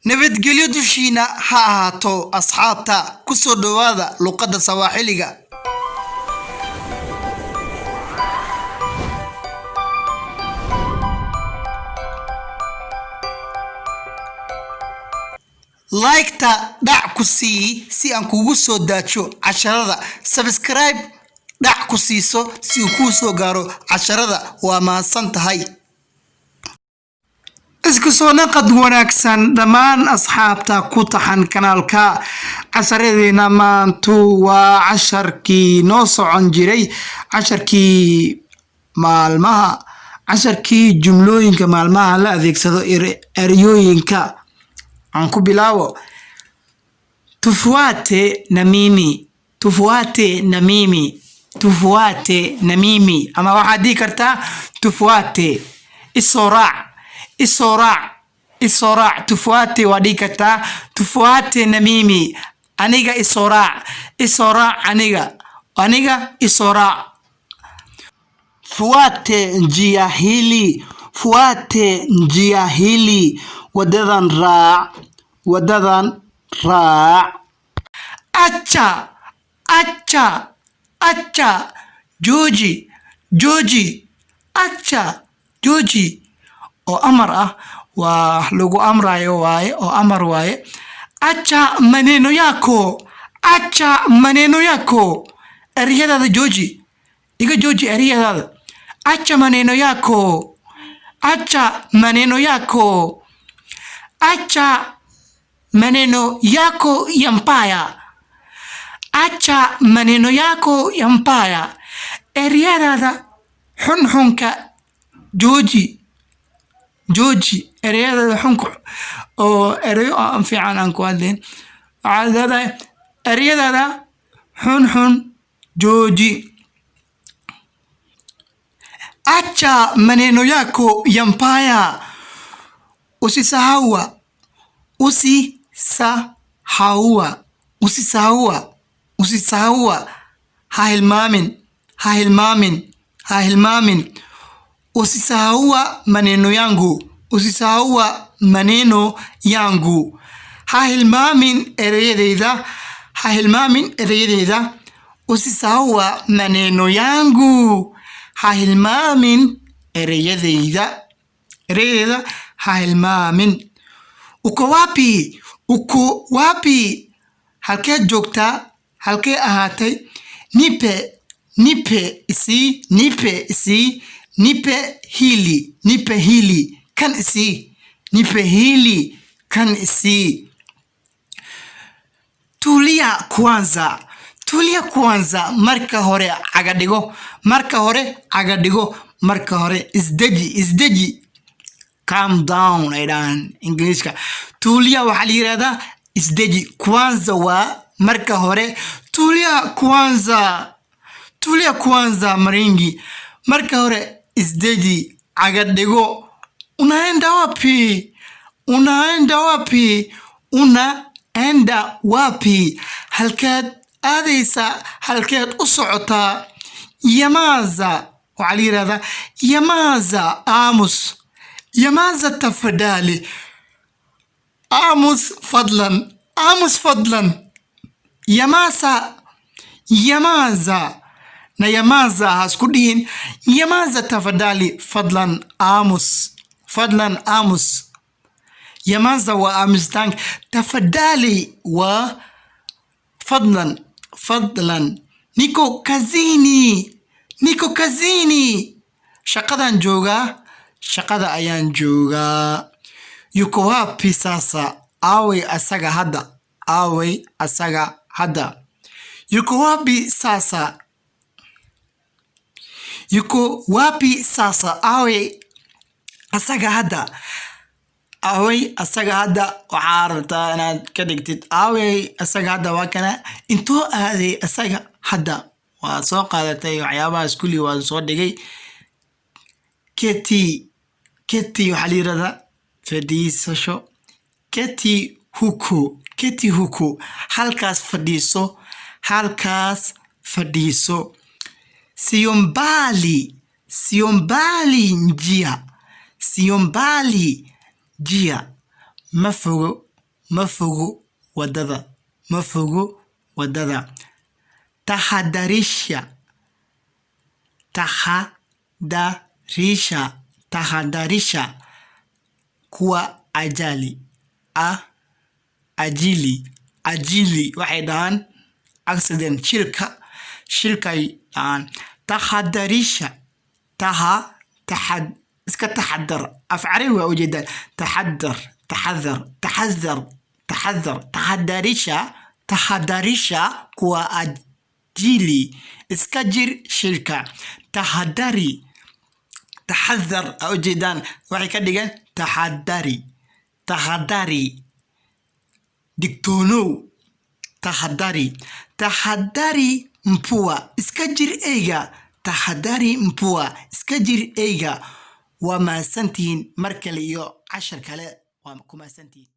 nabadgelyo dushiina ha ahaato asxaabta ku soo dhawaada luqadda Sawaaxiliga. like-ta dhac ku sii si aan kugu soo daajo casharada. Subscribe dhac ku siiso si uu kuu soo gaaro casharada. waa mahadsan tahay. isku soo naqad wanaagsan dhammaan asxaabta ku taxan kanaalka. casharadeenna maantu waa casharkii noo socon jiray, casharkii maalmaha, casharkii jumlooyinka maalmaha la adeegsado ereyooyinka. aan ku bilaabo. tufuate na mimi, tufuate na mimi, tufuate na mimi. ama waxaad dhihi kartaa tufuate isoraac, isoraac. tufuate waa dhihi kartaa tufuate na mimi, aniga isoraac, aniga isoraac. fuate njia hili, fuate njia hili, wadadan raac. acha, jooji, oo amar ah, waa lagu amrayo waaye, oo amar waaye. acha maneno yako, ereyadaada jooji, iga jooji ereyadaada. acha maneno yako, acha maneno yako ya mbaya, ereyadaada xunxunka jooji, ereyadaada xunka oo ereyo aan fiican aan ku hadlayn. waxaad leedahay ereyadaada xunxun jooji. acha maneno yako ya mbaya, usisahau, ha hilmaamin. usisahau maneno yangu, ha hilmaamin ereyadeyda, usisahau maneno yangu, ha hilmaamin ereyadeyda, ha hilmaamin. uko wapi, halkeed joogtaa, halkee ahaatay. nipe hili, kan isii. tulia kwanza, marka hore isdeji. calm down ay dhahaan ingiriiska. tulia waxaa la yiraahdaa isdeji. kwanza waa marka hore. tulia kwanza maringi, marka hore isdeji, cagadhigo. unaenda wapi, halkeed aadaysa, halkeed u socotaa. yamaza waxaa la yiraahdaa yamaza tafadhali, aamus fadlan. yamaza na yamaza hasku dhihin. yamaza tafadhali, fadlan aamus. yamaza waa aamustaanka, tafadhali waa fadlan. niko kazini, shaqada ayaan joogaa. yuko wapi sasa, aaway asaga hadda. yuko wapi sasa, aaway asaga hadda. waxaa rabtaa inaad ka dhigtid aaway asaga hadda. waa kana intoo aaday asaga hadda. waa soo qaadatay waxyaabahaas kulli waa soo dhigay. keti waxaa la yirahdaa fadhiisasho. keti huku, halkaas fadhiiso. siombali njia, ma fogo مفوق وددا مفوق وددا تحدريشا تحدريشا كوا أجالي أجيلي وحيدان accident شركة تحدريشا اسكا تحذر أفعري وجدا تحذر تحدريشا كوا أجيلي اسكجر شركة تحذر أو جدان وحي كدغان تحذري دكتونو تحذري مبوا اسكجر ايغا تحذري مبوا اسكجر ايغا وما سنتين مركليو 10 كلا وما سنتين